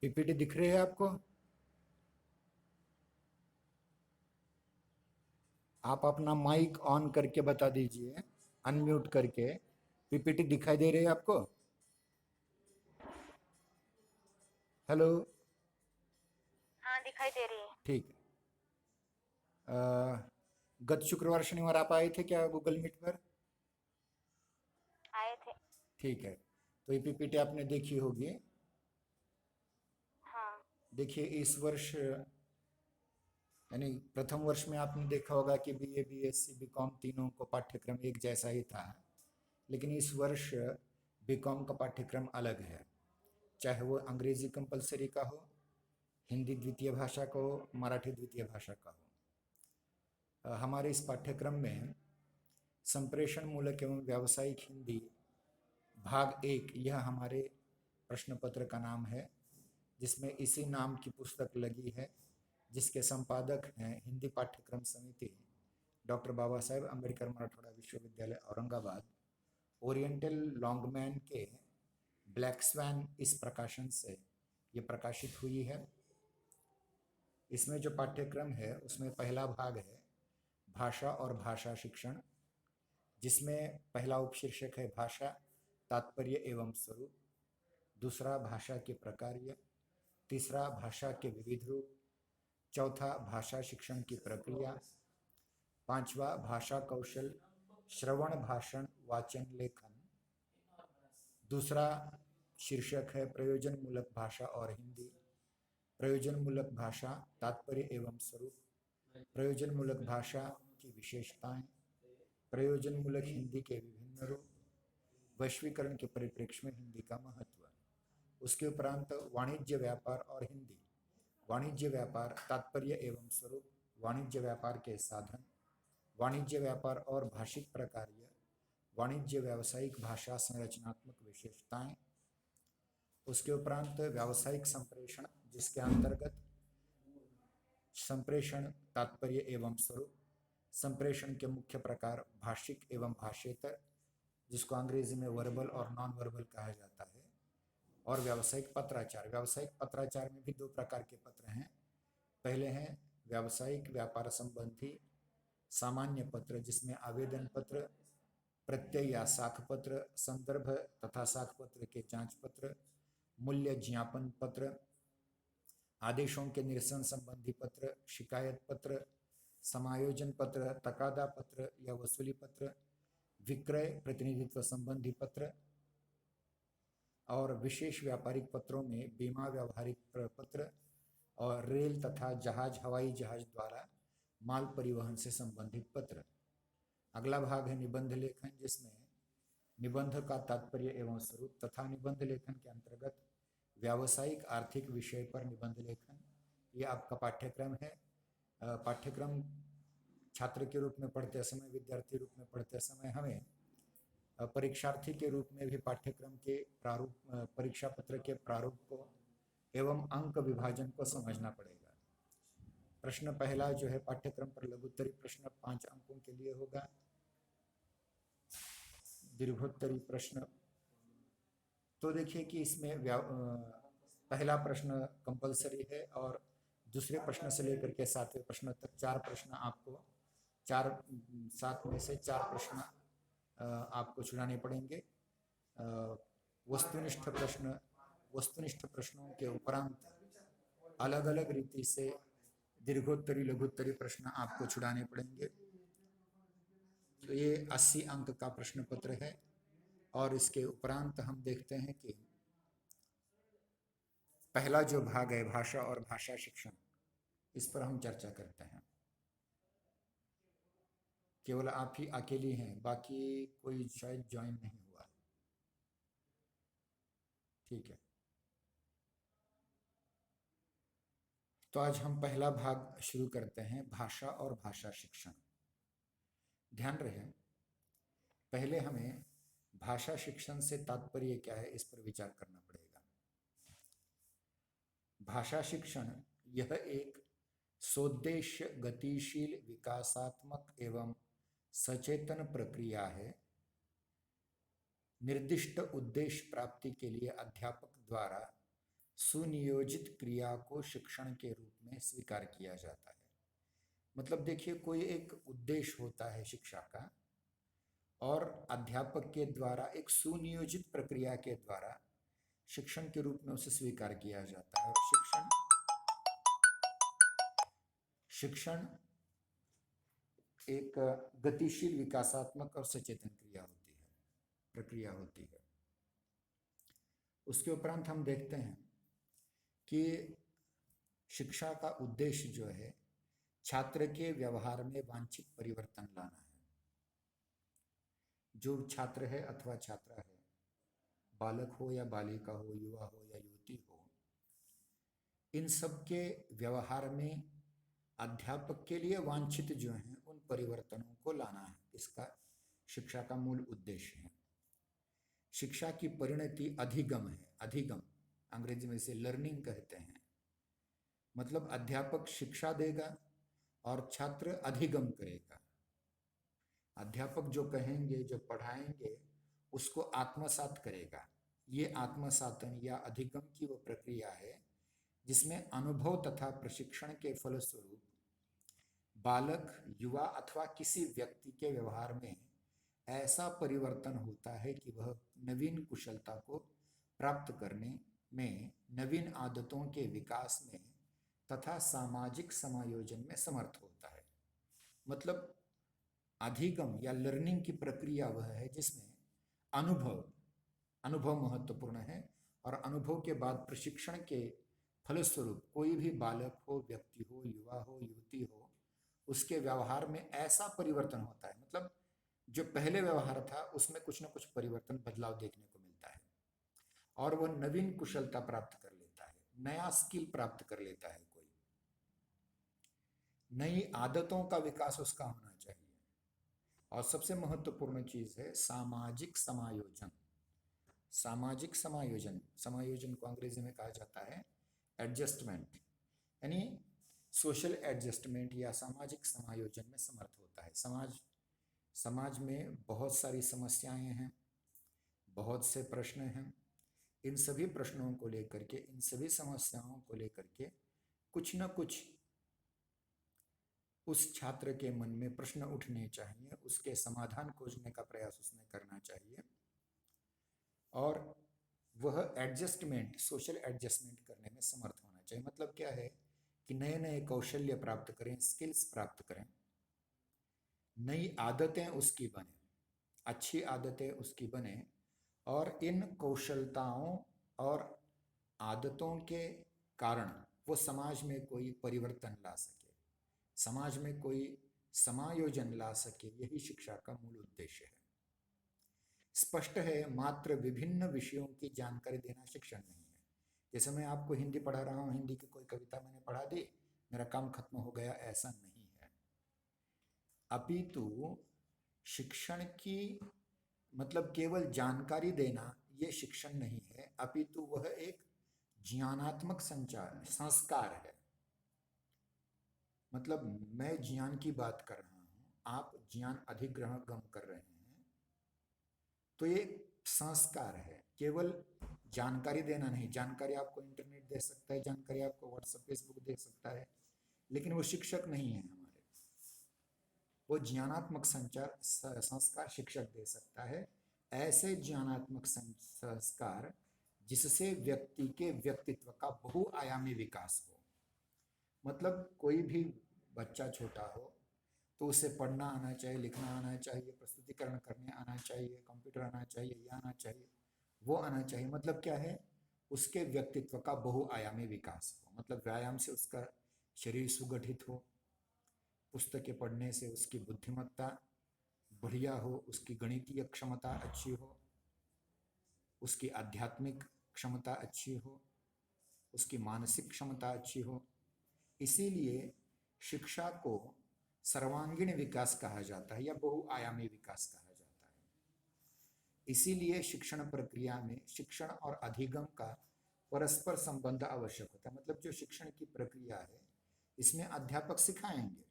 PPT दिख रही है आपको? आप अपना माइक ऑन करके बता दीजिए, अनम्यूट करके। पीपीटी दिखाई दे रही है आपको? हेलो। हाँ, दिखाई दे रही है। ठीक है। गत शुक्रवार शनिवार आप आए थे क्या गूगल मीट पर? आए थे। ठीक है, तो ये पीपीटी आपने देखी होगी। हाँ। देखिए, इस वर्ष यानी प्रथम वर्ष में आपने देखा होगा कि बीए बीएससी बीकॉम तीनों को पाठ्यक्रम एक जैसा ही था। लेकिन इस वर्ष बीकॉम का पाठ्यक्रम अलग है। चाहे वो अंग्रेजी कंपलसरी का हो, हिंदी द्वितीय भाषा का हो, मराठी द्वितीय भाषा का हो। हमारे इस पाठ्यक्रम में संप्रेषण मूलक एवं व्यावसायिक हिंदी भाग एक, यह हमारे प्रश्न पत्र का नाम है, जिसमें इसी नाम की पुस्तक लगी है, जिसके संपादक हैं हिंदी पाठ्यक्रम समिति, डॉक्टर बाबा साहेब अम्बेडकर मराठवाड़ा विश्वविद्यालय औरंगाबाद। ओरिएंटल लॉन्गमैन के ब्लैक स्वैन इस प्रकाशन से ये प्रकाशित हुई है। इसमें जो पाठ्यक्रम है उसमें पहला भाग है भाषा और भाषा शिक्षण, जिसमें पहला उपशीर्षक है भाषा, तात्पर्य एवं स्वरूप। दूसरा भाषा के प्रकार्य। तीसरा भाषा के विविध रूप। चौथा भाषा शिक्षण की प्रक्रिया। पांचवा भाषा कौशल, श्रवण भाषण वाचन लेखन। दूसरा शीर्षक है प्रयोजन मूलक भाषा और हिंदी। प्रयोजन मूलक भाषा, तात्पर्य एवं स्वरूप। प्रयोजन मूलक भाषा की विशेषताएं। प्रयोजन मूलक हिंदी के विभिन्न रूप। वैश्वीकरण के परिप्रेक्ष्य में हिंदी का महत्व। उसके उपरांत वाणिज्य व्यापार और हिंदी। वाणिज्य व्यापार, तात्पर्य एवं स्वरूप। वाणिज्य व्यापार के साधन। वाणिज्य व्यापार और भाषिक प्रकार्य। वाणिज्य व्यावसायिक भाषा संरचनात्मक विशेषताएं। उसके उपरांत व्यावसायिक संप्रेषण, जिसके अंतर्गत संप्रेषण, तात्पर्य एवं स्वरूप। संप्रेषण के मुख्य प्रकार भाषिक एवं भाषेतर, जिसको अंग्रेजी में वर्बल और नॉन वर्बल कहा जाता है। और व्यावसायिक पत्राचार। व्यावसायिक पत्राचार में भी दो प्रकार के पत्र हैं। पहले हैं व्यावसायिक व्यापार संबंधी सामान्य पत्र, जिसमें आवेदन पत्र, प्रत्यय या साख पत्र, संदर्भ तथा साख पत्र के जांच पत्र, मूल्य ज्ञापन पत्र, आदेशों के निरसन संबंधी पत्र, शिकायत पत्र, समायोजन पत्र, तकादा पत्र या वसूली पत्र, विक्रय प्रतिनिधित्व संबंधी पत्र। और विशेष व्यापारिक पत्रों में बीमा व्यावहारिक पत्र और रेल तथा जहाज हवाई जहाज द्वारा माल परिवहन से संबंधित पत्र। अगला भाग है निबंध लेखन, जिसमें निबंध का तात्पर्य एवं स्वरूप तथा निबंध लेखन के अंतर्गत व्यावसायिक आर्थिक विषय पर निबंध लेखन, ये आपका पाठ्यक्रम है। पाठ्यक्रम छात्र के रूप में पढ़ते समय, विद्यार्थी रूप में पढ़ते समय हमें परीक्षार्थी के रूप में भी पाठ्यक्रम के प्रारूप, परीक्षा पत्र के प्रारूप को एवं अंक विभाजन को समझना पड़ेगा। प्रश्न पहला जो है पाठ्यक्रम पर लघुत्तरी प्रश्न 5 अंकों के लिए होगा। दीर्घोत्तरी प्रश्न, तो देखिए कि इसमें पहला प्रश्न कंपलसरी है और दूसरे प्रश्न से लेकर के 7वें प्रश्न तक 4 प्रश्न आपको, 4 7 में से 4 प्रश्न आपको चुनाने पड़ेंगे। वस्तुनिष्ठ प्रश्न, वस्तुनिष्ठ प्रश्नों के उपरांत अलग अलग रीति से दीर्घोत्तरी लघुत्तरी प्रश्न आपको छुड़ाने पड़ेंगे। तो ये 80 अंक का प्रश्न पत्र है। और इसके उपरांत हम देखते हैं कि पहला जो भाग है भाषा और भाषा शिक्षण, इस पर हम चर्चा करते हैं। केवल आप ही अकेली हैं, बाकी कोई शायद ज्वाइन नहीं हुआ। ठीक है, तो आज हम पहला भाग शुरू करते हैं, भाषा और भाषा शिक्षण। ध्यान रहे, पहले हमें भाषा शिक्षण से तात्पर्य क्या है इस पर विचार करना पड़ेगा। भाषा शिक्षण यह एक सोद्देश्य गतिशील विकासात्मक एवं सचेतन प्रक्रिया है। निर्दिष्ट उद्देश्य प्राप्ति के लिए अध्यापक द्वारा सुनियोजित क्रिया को शिक्षण के रूप में स्वीकार किया जाता है। मतलब देखिए, कोई एक उद्देश्य होता है शिक्षा का, और अध्यापक के द्वारा एक सुनियोजित प्रक्रिया के द्वारा शिक्षण के रूप में उसे स्वीकार किया जाता है। और शिक्षण एक गतिशील, विकासात्मक और सचेतन प्रक्रिया होती है। उसके उपरांत हम देखते हैं कि शिक्षा का उद्देश्य जो है, छात्र के व्यवहार में वांछित परिवर्तन लाना है। जो छात्र है अथवा छात्रा है, बालक हो या बालिका हो, युवा हो या युवती हो, इन सब के व्यवहार में अध्यापक के लिए वांछित जो हैं उन परिवर्तनों को लाना है। इसका शिक्षा का मूल उद्देश्य है। शिक्षा की परिणति अधिगम है। अधिगम अंग्रेजी में इसे लर्निंग कहते हैं। मतलब अध्यापक शिक्षा देगा और छात्र अधिगम करेगा। अध्यापक जो कहेंगे, जो पढ़ाएंगे, उसको आत्मसात करेगा। ये आत्मसातन या अधिगम की वो प्रक्रिया है जिसमें अनुभव तथा प्रशिक्षण के फलस्वरूप बालक, युवा अथवा किसी व्यक्ति के व्यवहार में ऐसा परिवर्तन होता है कि वह नवीन कुशलता को प्राप्त करने में, नवीन आदतों के विकास में तथा सामाजिक समायोजन में समर्थ होता है। मतलब अधिगम या लर्निंग की प्रक्रिया वह है जिसमें अनुभव महत्वपूर्ण है, और अनुभव के बाद प्रशिक्षण के फलस्वरूप कोई भी बालक हो, व्यक्ति हो, युवा हो, युवती हो, उसके व्यवहार में ऐसा परिवर्तन होता है। मतलब जो पहले व्यवहार था उसमें कुछ ना कुछ परिवर्तन, बदलाव देखने को मिलता है, और वह नवीन कुशलता प्राप्त कर लेता है, नया स्किल प्राप्त कर लेता है, कोई नई आदतों का विकास उसका होना चाहिए। और सबसे महत्वपूर्ण चीज है सामाजिक समायोजन। सामाजिक समायोजन, समायोजन को अंग्रेजी में कहा जाता है एडजस्टमेंट, यानी सोशल एडजस्टमेंट या सामाजिक समायोजन में समर्थ होता है। समाज में बहुत सारी समस्याएं हैं, बहुत से प्रश्न हैं। इन सभी प्रश्नों को लेकर के, इन सभी समस्याओं को लेकर के कुछ न कुछ उस छात्र के मन में प्रश्न उठने चाहिए, उसके समाधान खोजने का प्रयास उसने करना चाहिए, और वह एडजस्टमेंट, सोशल एडजस्टमेंट करने में समर्थ होना चाहिए। मतलब क्या है कि नए नए कौशल्य प्राप्त करें, स्किल्स प्राप्त करें, नई आदतें उसकी बने, अच्छी आदतें उसकी बने, और इन कौशलताओं और आदतों के कारण वो समाज में कोई परिवर्तन ला सके, समाज में कोई समायोजन ला सके। यही शिक्षा का मूल उद्देश्य है। स्पष्ट है, मात्र विभिन्न विषयों की जानकारी देना शिक्षण नहीं है। जैसे मैं आपको हिंदी पढ़ा रहा हूँ, हिंदी की कोई कविता मैंने पढ़ा दी, मेरा काम खत्म हो गया, ऐसा नहीं है। अपितु शिक्षण की मतलब केवल जानकारी देना ये शिक्षण नहीं है, अपितु वह एक ज्ञानात्मक संस्कार है। मतलब मैं ज्ञान की बात कर रहा हूँ, आप ज्ञान अधिग्रहण कर रहे हैं, तो ये संस्कार है, केवल जानकारी देना नहीं। जानकारी आपको इंटरनेट दे सकता है, जानकारी आपको व्हाट्सएप, फेसबुक दे सकता है, लेकिन वो शिक्षक नहीं है हमारे। वो ज्ञानात्मक संस्कार शिक्षक दे सकता है। ऐसे ज्ञानात्मक संस्कार जिससे व्यक्ति के व्यक्तित्व का बहुआयामी विकास हो। मतलब कोई भी बच्चा छोटा हो तो उसे पढ़ना आना चाहिए, लिखना आना चाहिए, प्रस्तुतिकरण करने आना चाहिए, कंप्यूटर आना चाहिए, ये आना चाहिए, वो आना चाहिए। मतलब क्या है, उसके व्यक्तित्व का बहुआयामी विकास हो। मतलब व्यायाम से उसका शरीर सुगठित हो, पुस्तकें पढ़ने से उसकी बुद्धिमत्ता बढ़िया हो, उसकी गणितीय क्षमता अच्छी हो, उसकी आध्यात्मिक क्षमता अच्छी हो, उसकी मानसिक क्षमता अच्छी हो। इसीलिए शिक्षा को सर्वांगीण विकास कहा जाता है या बहुआयामी विकास कहा जाता है। इसीलिए शिक्षण प्रक्रिया में शिक्षण और अधिगम का परस्पर संबंध आवश्यक होता है। मतलब जो शिक्षण की प्रक्रिया है इसमें अध्यापक सिखाएंगे,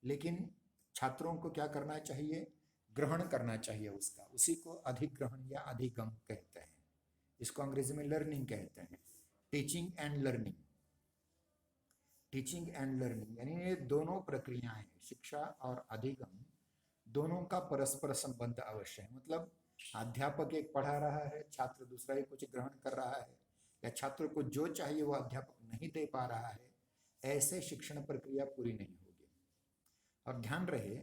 लेकिन छात्रों को क्या करना चाहिए, ग्रहण करना चाहिए उसका। उसी को अधिग्रहण या अधिगम कहते हैं, इसको अंग्रेजी में लर्निंग कहते हैं। Teaching and learning. Teaching and learning यानी ये दोनों प्रक्रियाएं, शिक्षा और अधिगम, दोनों का परस्पर संबंध अवश्य है। मतलब अध्यापक एक पढ़ा रहा है, छात्र दूसरा ही कुछ ग्रहण कर रहा है, या छात्र को जो चाहिए वो अध्यापक नहीं दे पा रहा है, ऐसे शिक्षण प्रक्रिया पूरी नहीं होगी। और ध्यान रहे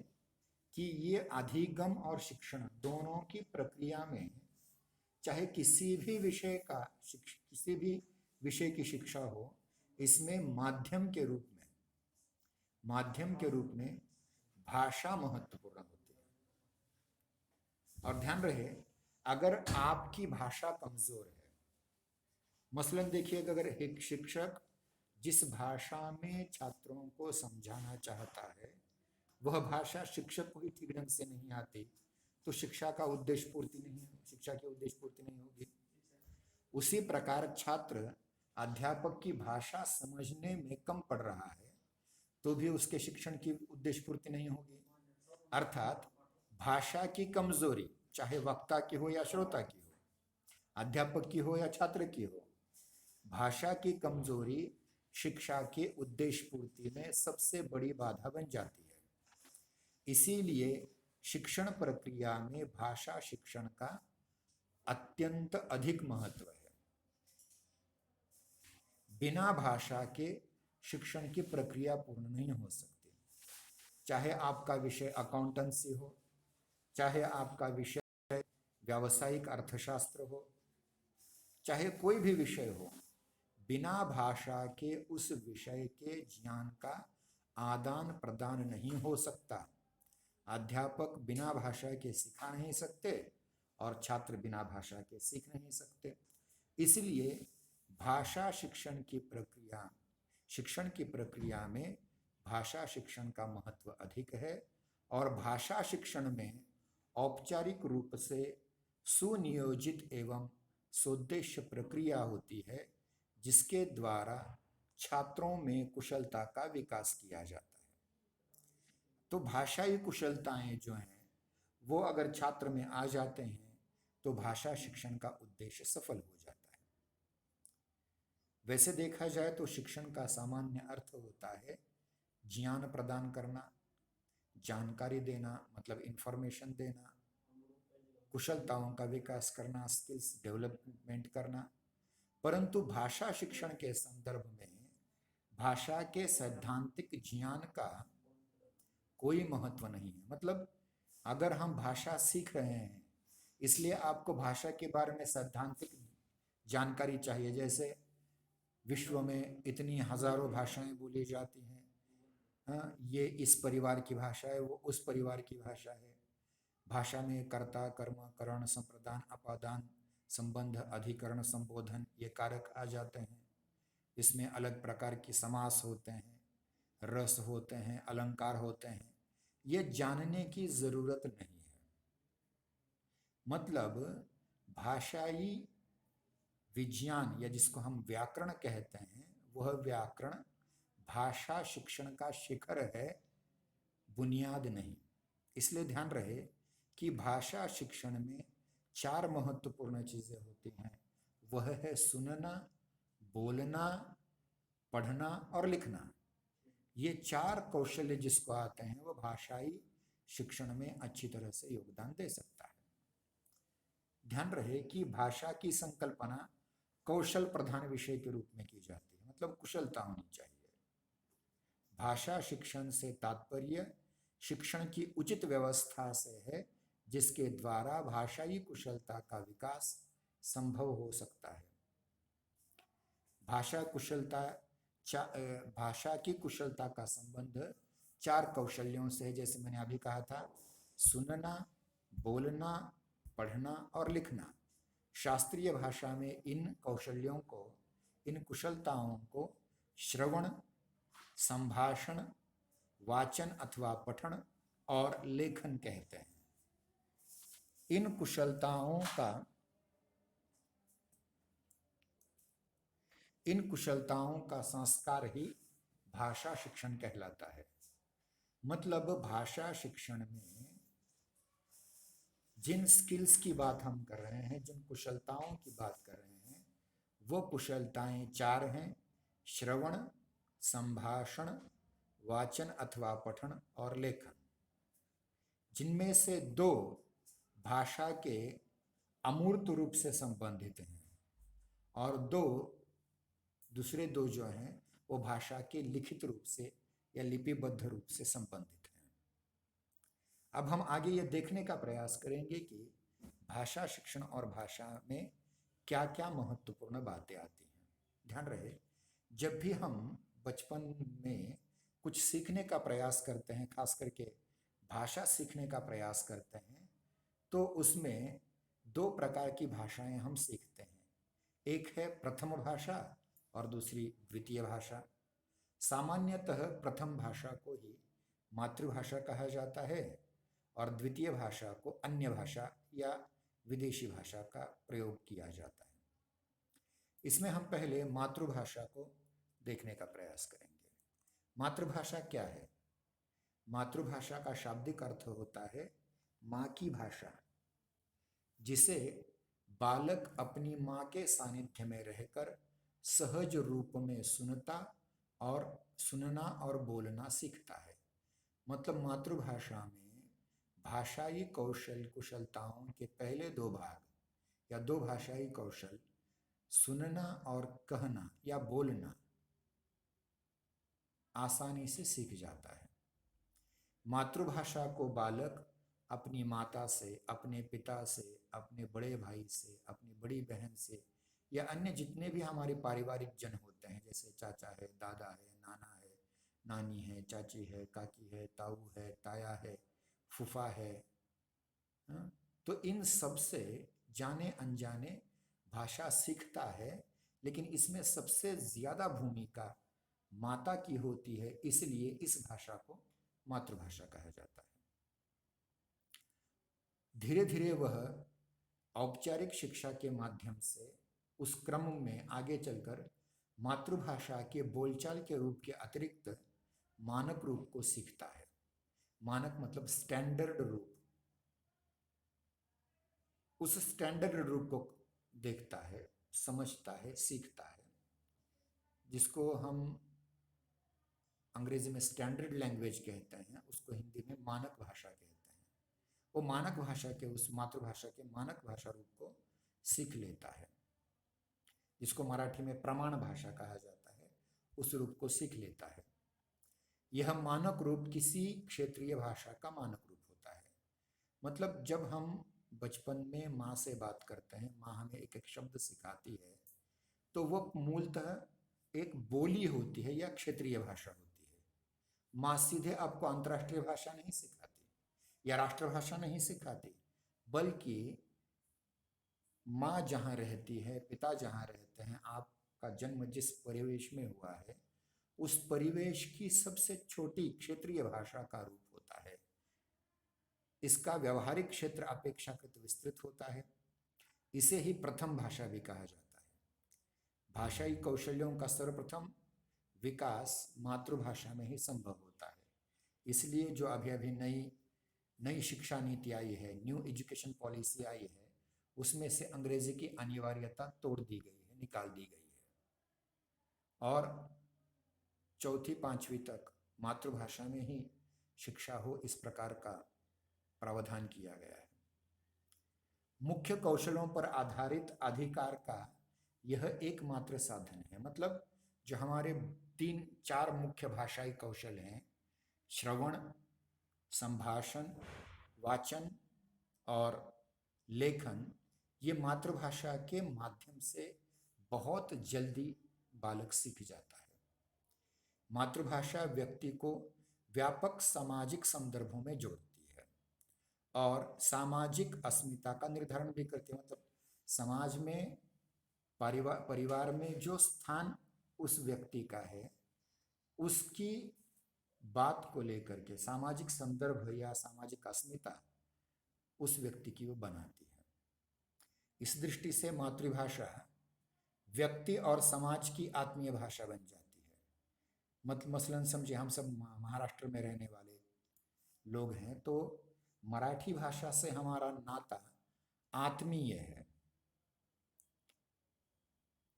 कि ये अधिगम और शिक्षण दोनों की प्रक्रिया में चाहे किसी भी विषय की शिक्षा हो, इसमें माध्यम के रूप में भाषा महत्वपूर्ण होती है। और ध्यान रहे, अगर आपकी भाषा कमजोर है, मसलन देखिए, अगर एक शिक्षक जिस भाषा में छात्रों को समझाना चाहता है वह भाषा शिक्षक को ही ठीक ढंग से नहीं आती, तो शिक्षा की उद्देश्य पूर्ति नहीं होगी। उसी प्रकार छात्र अध्यापक की भाषा समझने में कम पड़ रहा है तो भी उसके शिक्षण की उद्देश्य पूर्ति नहीं होगी। अर्थात भाषा की कमजोरी, चाहे वक्ता की हो या श्रोता की हो, अध्यापक की हो या छात्र की हो, भाषा की कमजोरी शिक्षा के उद्देश्य पूर्ति में सबसे बड़ी बाधा बन जाती है। इसीलिए शिक्षण प्रक्रिया में भाषा शिक्षण का अत्यंत अधिक महत्व है। बिना भाषा के शिक्षण की प्रक्रिया पूर्ण नहीं हो सकती। चाहे आपका विषय अकाउंटेंसी हो, चाहे आपका विषय व्यावसायिक अर्थशास्त्र हो, चाहे कोई भी विषय हो, बिना भाषा के उस विषय के ज्ञान का आदान प्रदान नहीं हो सकता। अध्यापक बिना भाषा के सिखा नहीं सकते और छात्र बिना भाषा के सीख नहीं सकते। इसलिए भाषा शिक्षण की प्रक्रिया में भाषा शिक्षण का महत्व अधिक है। और भाषा शिक्षण में औपचारिक रूप से सुनियोजित एवं सोद्देश्य प्रक्रिया होती है, जिसके द्वारा छात्रों में कुशलता का विकास किया जाता है। तो भाषाई कुशलताएं जो हैं वो अगर छात्र में आ जाते हैं तो भाषा शिक्षण का उद्देश्य सफल हो जाता है। वैसे देखा जाए तो शिक्षण का सामान्य अर्थ होता है ज्ञान प्रदान करना, जानकारी देना, मतलब इंफॉर्मेशन देना, कुशलताओं का विकास करना, स्किल्स डेवलपमेंट करना। परंतु भाषा शिक्षण के संदर्भ में भाषा के सैद्धांतिक ज्ञान का कोई महत्व नहीं है। मतलब अगर हम भाषा सीख रहे हैं इसलिए आपको भाषा के बारे में सैद्धांतिक जानकारी चाहिए, जैसे विश्व में इतनी हजारों भाषाएं बोली जाती हैं, हाँ, ये इस परिवार की भाषा है, वो उस परिवार की भाषा है। भाषा में कर्ता, कर्म, करण, संप्रदान, अपादान, संबंध, अधिकरण, संबोधन, ये कारक आ जाते हैं। इसमें अलग प्रकार की समास होते हैं, रस होते हैं, अलंकार होते हैं। ये जानने की जरूरत नहीं है। मतलब भाषाई विज्ञान या जिसको हम व्याकरण कहते हैं, वह व्याकरण भाषा शिक्षण का शिखर है, बुनियाद नहीं। इसलिए ध्यान रहे कि भाषा शिक्षण में 4 महत्वपूर्ण चीजें होती हैं। वह है सुनना, बोलना, पढ़ना और लिखना। ये 4 कौशल्य जिसको आते हैं वो भाषाई शिक्षण में अच्छी तरह से योगदान दे सकता है। ध्यान रहे कि भाषा की संकल्पना कौशल प्रधान विषय के रूप में की जाती है, मतलब कुशलता होनी चाहिए। भाषा शिक्षण से तात्पर्य शिक्षण की उचित व्यवस्था से है, जिसके द्वारा भाषाई कुशलता का विकास संभव हो सकता है। भाषा की कुशलता का संबंध 4 कौशल्यों से है, जैसे मैंने अभी कहा था, सुनना, बोलना, पढ़ना और लिखना। शास्त्रीय भाषा में इन कौशल्यों को, इन कुशलताओं को श्रवण, संभाषण, वाचन अथवा पठन और लेखन कहते हैं। इन कुशलताओं का संस्कार ही भाषा शिक्षण कहलाता है। मतलब भाषा शिक्षण में जिन स्किल्स की बात हम कर रहे हैं, जिन कुशलताओं की बात कर रहे हैं, वो कुशलताएं चार हैं: श्रवण, संभाषण, वाचन अथवा पठन और लेखन, जिनमें से दो भाषा के अमूर्त रूप से संबंधित हैं और दूसरे दो जो हैं वो भाषा के लिखित रूप से या लिपिबद्ध रूप से संबंधित हैं। अब हम आगे ये देखने का प्रयास करेंगे कि भाषा शिक्षण और भाषा में क्या क्या महत्वपूर्ण बातें आती हैं। ध्यान रहे, जब भी हम बचपन में कुछ सीखने का प्रयास करते हैं, खास करके भाषा सीखने का प्रयास करते हैं, तो उसमें दो प्रकार की भाषाएं हम सीखते हैं। एक है प्रथम भाषा और दूसरी द्वितीय भाषा। सामान्यतः प्रथम भाषा को ही मातृभाषा कहा जाता है और द्वितीय भाषा को अन्य भाषा या विदेशी भाषा का प्रयोग किया जाता है। इसमें हम पहले मातृभाषा को देखने का प्रयास करेंगे। मातृभाषा क्या है? मातृभाषा का शाब्दिक अर्थ होता है माँ की भाषा, जिसे बालक अपनी माँ के सानिध्य में रहकर सहज रूप में सुनना और बोलना सीखता है। मतलब मातृभाषा में भाषाई कुशलताओं के पहले दो भाग या दो भाषाई कौशल, सुनना और कहना या बोलना, आसानी से सीख जाता है। मातृभाषा को बालक अपनी माता से, अपने पिता से, अपने बड़े भाई से, अपनी बड़ी बहन से या अन्य जितने भी हमारे पारिवारिक जन होते हैं, जैसे चाचा है, दादा है, नाना है, नानी है, चाची है, काकी है, ताऊ है, ताया है, फूफा है, हाँ? तो इन सब से जाने अनजाने भाषा सीखता है, लेकिन इसमें सबसे ज्यादा भूमिका माता की होती है, इसलिए इस भाषा को मातृभाषा कहा जाता है। धीरे धीरे वह औपचारिक शिक्षा के माध्यम से उस क्रम में आगे चलकर मातृभाषा के बोलचाल के रूप के अतिरिक्त मानक रूप को सीखता है। मानक मतलब स्टैंडर्ड रूप। उस स्टैंडर्ड रूप को देखता है, समझता है, सीखता है, जिसको हम अंग्रेजी में स्टैंडर्ड लैंग्वेज कहते हैं, उसको हिंदी में मानक भाषा कहते हैं। वो मानक भाषा के, उस मातृभाषा के मानक भाषा रूप को सीख लेता है, जिसको मराठी में प्रमाण भाषा कहा जाता है, उस रूप को सीख लेता है। यह मानक रूप किसी क्षेत्रीय भाषा का मानक रूप होता है। मतलब जब हम बचपन में माँ से बात करते हैं, माँ हमें एक एक शब्द सिखाती है, तो वो मूलतः एक बोली होती है या क्षेत्रीय भाषा होती है। माँ सीधे आपको अंतर्राष्ट्रीय भाषा नहीं सिखाती या राष्ट्रभाषा नहीं सिखाती, बल्कि माँ जहाँ रहती है, पिता जहाँ रहते हैं, आपका जन्म जिस परिवेश में हुआ है, उस परिवेश की सबसे छोटी क्षेत्रीय भाषा का रूप होता है। इसका व्यवहारिक क्षेत्र अपेक्षाकृत विस्तृत होता है। इसे ही प्रथम भाषा भी कहा जाता है। भाषाई कौशल्यों का सर्वप्रथम विकास मातृभाषा में ही संभव होता है। इसलिए जो अभी अभी नई शिक्षा नीति आई है, न्यू एजुकेशन पॉलिसी आई है, उसमें से अंग्रेजी की अनिवार्यता तोड़ दी गई है, निकाल दी गई है और चौथी पांचवी तक मातृभाषा में ही शिक्षा हो, इस प्रकार का प्रावधान किया गया है। मुख्य कौशलों पर आधारित अधिकार का यह एकमात्र साधन है। मतलब जो हमारे 3-4 मुख्य भाषाई कौशल हैं, श्रवण, संभाषण, वाचन और लेखन, ये मातृभाषा के माध्यम से बहुत जल्दी बालक सीख जाता है। मातृभाषा व्यक्ति को व्यापक सामाजिक संदर्भों में जोड़ती है और सामाजिक अस्मिता का निर्धारण भी करती है। मतलब समाज में, परिवार में जो स्थान उस व्यक्ति का है, उसकी बात को लेकर के सामाजिक संदर्भ या सामाजिक अस्मिता उस व्यक्ति की वो बनाती है। इस दृष्टि से मातृभाषा व्यक्ति और समाज की आत्मीय भाषा बन जाती है। मसलन समझिए, हम सब महाराष्ट्र में रहने वाले लोग हैं, तो मराठी भाषा से हमारा नाता आत्मीय है।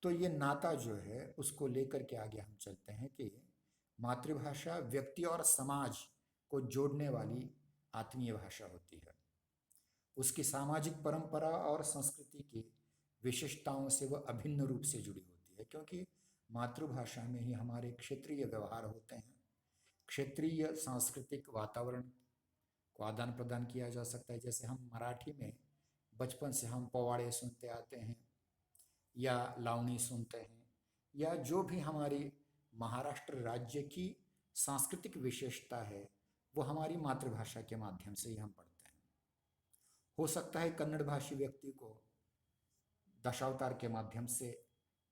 तो ये नाता जो है उसको लेकर के आगे हम चलते हैं कि मातृभाषा व्यक्ति और समाज को जोड़ने वाली आत्मीय भाषा होती है। उसकी सामाजिक परंपरा और संस्कृति की विशेषताओं से वह अभिन्न रूप से जुड़ी होती है, क्योंकि मातृभाषा में ही हमारे क्षेत्रीय व्यवहार होते हैं। क्षेत्रीय सांस्कृतिक वातावरण को आदान प्रदान किया जा सकता है। जैसे हम मराठी में बचपन से हम पौवाड़े सुनते आते हैं या लावणी सुनते हैं, या जो भी हमारी महाराष्ट्र राज्य की सांस्कृतिक विशेषता है वो हमारी मातृभाषा के माध्यम से ही हम पढ़ते हैं। हो सकता है कन्नड़ भाषी व्यक्ति को दशावतार के माध्यम से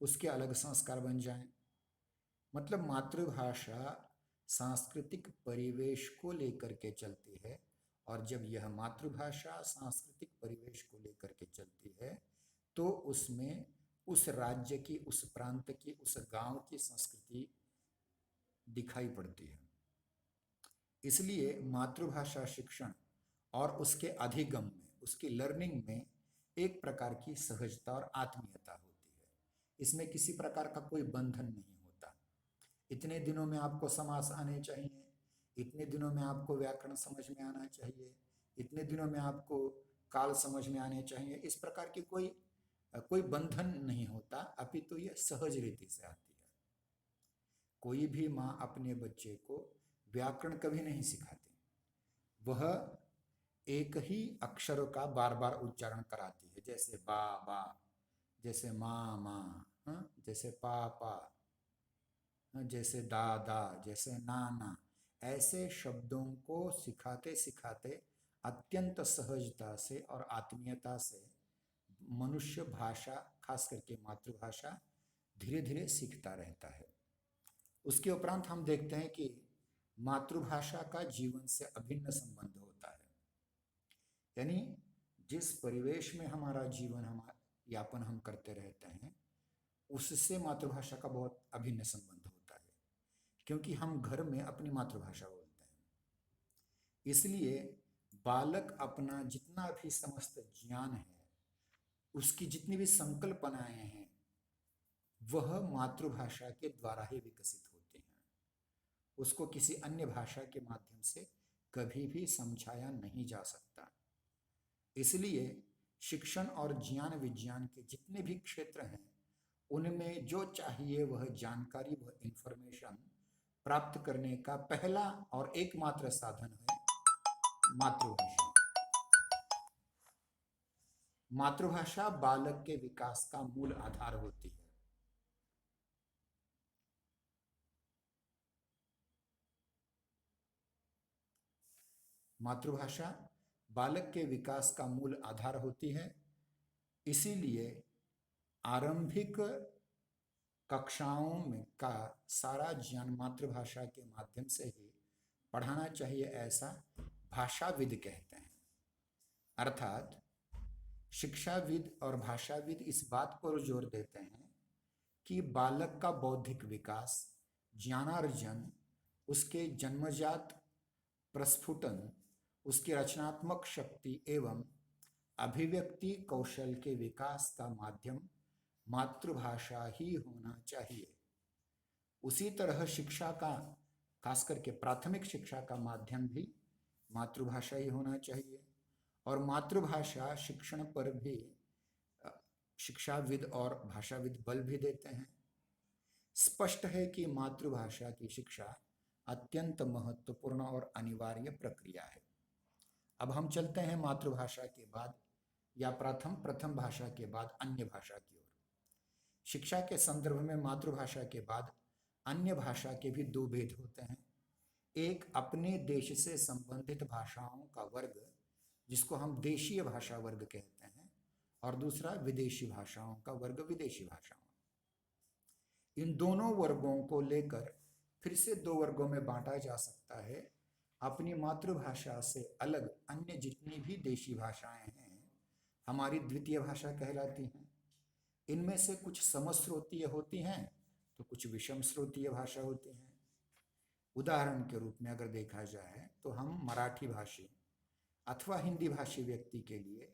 उसके अलग संस्कार बन जाएं। मतलब मातृभाषा सांस्कृतिक परिवेश को लेकर के चलती है, और जब यह मातृभाषा सांस्कृतिक परिवेश को लेकर के चलती है तो उसमें उस राज्य की, उस प्रांत की, उस गांव की संस्कृति दिखाई पड़ती है। इसलिए मातृभाषा शिक्षण और उसके अधिगम में, उसकी लर्निंग में एक प्रकार की सहजता और आत्मीयता होती है। इसमें किसी प्रकार का कोई बंधन नहीं होता। इतने दिनों में आपको समास आने चाहिए, इतने दिनों में आपको व्याकरण समझ में आना चाहिए, इतने दिनों में आपको काल समझ में आने चाहिए, इस प्रकार की कोई बंधन नहीं होता, अपितु ये सहज रीति से आती है। कोई भी माँ अपने बच्चे को व्याकरण कभी नहीं सिखाती, वह एक ही अक्षर का बार बार उच्चारण कराती है। जैसे बा बा, जैसे माँ माँ, जैसे पा पा, जैसे दा दा, जैसे ना ना, ऐसे शब्दों को सिखाते सिखाते अत्यंत सहजता से और आत्मीयता से मनुष्य भाषा, खास करके मातृभाषा, धीरे धीरे सीखता रहता है। उसके उपरांत हम देखते हैं कि मातृभाषा का जीवन से अभिन्न संबंध होता है। यानी जिस परिवेश में हमारा जीवन यापन हम करते रहते हैं उससे मातृभाषा का बहुत अभिन्न संबंध होता है, क्योंकि हम घर में अपनी मातृभाषा बोलते हैं। इसलिए बालक अपना जितना भी समस्त ज्ञान है, उसकी जितनी भी संकल्पनाएं हैं, वह मातृभाषा के द्वारा ही विकसित होती हैं। उसको किसी अन्य भाषा के माध्यम से कभी भी समझाया नहीं जा सकता। इसलिए शिक्षण और ज्ञान विज्ञान के जितने भी क्षेत्र हैं उनमें जो चाहिए वह जानकारी, वह इंफॉर्मेशन प्राप्त करने का पहला और एकमात्र साधन है मातृभाषा। मातृभाषा बालक के विकास का मूल आधार होती है। मातृभाषा बालक के विकास का मूल आधार होती है। इसीलिए आरंभिक कक्षाओं में का सारा ज्ञान मातृभाषा के माध्यम से ही पढ़ाना चाहिए, ऐसा भाषाविद कहते हैं। अर्थात शिक्षाविद और भाषाविद इस बात पर जोर देते हैं कि बालक का बौद्धिक विकास, ज्ञानार्जन, उसके जन्मजात प्रस्फुटन, उसकी रचनात्मक शक्ति एवं अभिव्यक्ति कौशल के विकास का माध्यम मातृभाषा ही होना चाहिए। उसी तरह शिक्षा का, खास करके प्राथमिक शिक्षा का माध्यम भी मातृभाषा ही होना चाहिए। और मातृभाषा शिक्षण पर भी शिक्षाविद और भाषाविद बल भी देते हैं। स्पष्ट है कि मातृभाषा की शिक्षा अत्यंत महत्वपूर्ण और अनिवार्य प्रक्रिया है। अब हम चलते हैं मातृभाषा के बाद या प्रथम भाषा के बाद अन्य भाषा की ओर। शिक्षा के संदर्भ में मातृभाषा के बाद अन्य भाषा के भी दो भेद होते हैं। एक अपने देश से संबंधित भाषाओं का वर्ग, जिसको हम देशीय भाषा वर्ग कहते हैं, और दूसरा विदेशी भाषाओं का वर्ग, विदेशी भाषाओं। इन दोनों वर्गों को लेकर फिर से दो वर्गों में बांटा जा सकता है। अपनी मातृभाषा से अलग अन्य जितनी भी देशी भाषाएं हैं हमारी द्वितीय भाषा कहलाती हैं। इनमें से कुछ समश्रोतीय होती हैं तो कुछ विषम श्रोतीय भाषा होती हैं। उदाहरण के रूप में अगर देखा जाए तो हम मराठी भाषी अथवा हिंदी भाषी व्यक्ति के लिए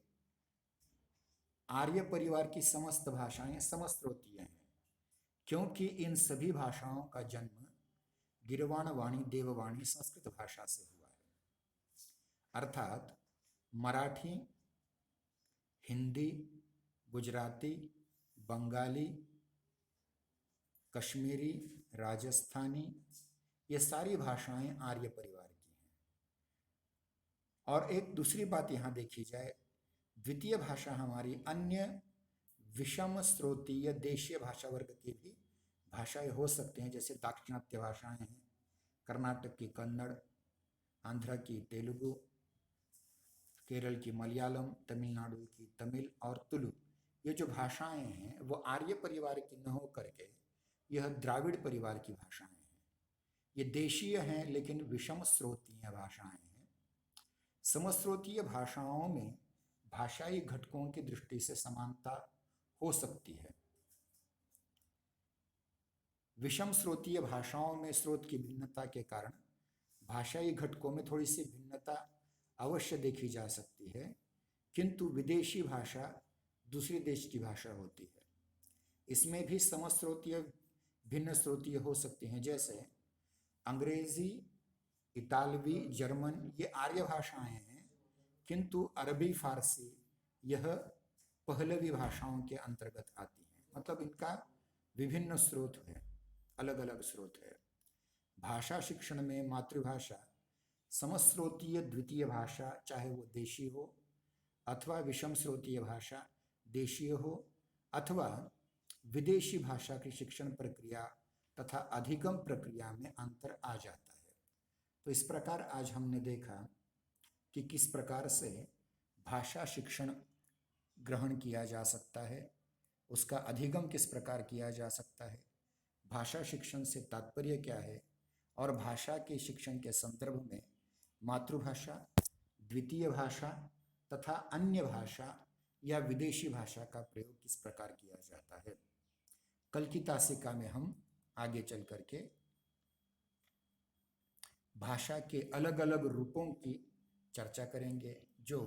आर्य परिवार की समस्त भाषाएं समश्रोतीय हैं, क्योंकि इन सभी भाषाओं का जन्म गिरवाण वाणी देववाणी संस्कृत भाषा से हुआ है। अर्थात मराठी, हिंदी, गुजराती, बंगाली, कश्मीरी, राजस्थानी, ये सारी भाषाएं आर्य परिवार की हैं। और एक दूसरी बात यहाँ देखी जाए, द्वितीय भाषा हमारी अन्य विषम स्रोतीय देशीय भाषा वर्ग की भी भाषाएं हो सकते हैं, जैसे दाक्षिणात्य भाषाएं हैं, कर्नाटक की कन्नड़, आंध्र की तेलुगु, केरल की मलयालम, तमिलनाडु की तमिल और तुलु। ये जो भाषाएं हैं वो आर्य परिवार की न हो करके यह द्राविड़ परिवार की भाषाएं हैं। ये देशीय हैं लेकिन विषम स्रोतीय भाषाएं हैं। समस्रोतीय भाषाओं में भाषाई घटकों की दृष्टि से समानता हो सकती है। विषम स्रोतीय भाषाओं में स्रोत की भिन्नता के कारण भाषाई घटकों में थोड़ी सी भिन्नता अवश्य देखी जा सकती है, किंतु विदेशी भाषा दूसरे देश की भाषा होती है। इसमें भी समस्रोतीय भिन्न स्रोतीय हो सकते हैं, जैसे अंग्रेजी, इतालवी, जर्मन ये आर्य भाषाएं हैं, किंतु अरबी, फारसी यह पहलवी भाषाओं के अंतर्गत आती हैं। मतलब इनका विभिन्न स्रोत है, अलग अलग स्रोत है। भाषा शिक्षण में मातृभाषा समस्रोतीय द्वितीय भाषा, चाहे वो देशी हो अथवा विषम स्रोतीय भाषा देशीय हो अथवा विदेशी भाषा की शिक्षण प्रक्रिया तथा अधिगम प्रक्रिया में अंतर आ जाता है। तो इस प्रकार आज हमने देखा कि किस प्रकार से भाषा शिक्षण ग्रहण किया जा सकता है, उसका अधिगम किस प्रकार किया जा सकता है, भाषा शिक्षण से तात्पर्य क्या है, और भाषा के शिक्षण के संदर्भ में मातृभाषा, द्वितीय भाषा तथा अन्य भाषा या विदेशी भाषा का प्रयोग किस प्रकार किया जाता है। कल की तासिका में हम आगे चल करके भाषा के अलग अलग रूपों की चर्चा करेंगे जो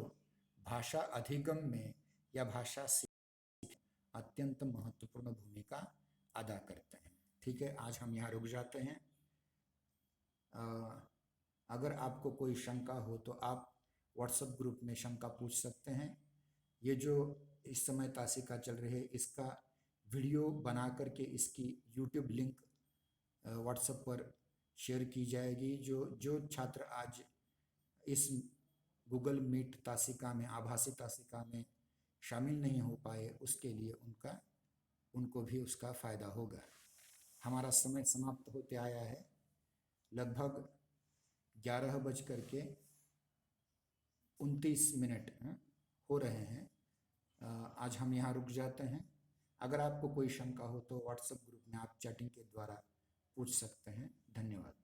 भाषा अधिगम में या भाषा सीखने में अत्यंत महत्वपूर्ण भूमिका अदा करते हैं। ठीक है, आज हम यहाँ रुक जाते हैं। अगर आपको कोई शंका हो तो आप व्हाट्सएप ग्रुप में शंका पूछ सकते हैं। ये जो इस समय तासिका चल रही है इसका वीडियो बना करके इसकी यूट्यूब लिंक व्हाट्सएप पर शेयर की जाएगी। जो छात्र आज इस गूगल मीट तासिका में, आभासी तासिका में शामिल नहीं हो पाए, उसके लिए उनको भी उसका फ़ायदा होगा। हमारा समय समाप्त होते आया है, लगभग 11:29 हो रहे हैं। आज हम यहाँ रुक जाते हैं। अगर आपको कोई शंका हो तो व्हाट्सएप ग्रुप में आप चैटिंग के द्वारा पूछ सकते हैं। धन्यवाद।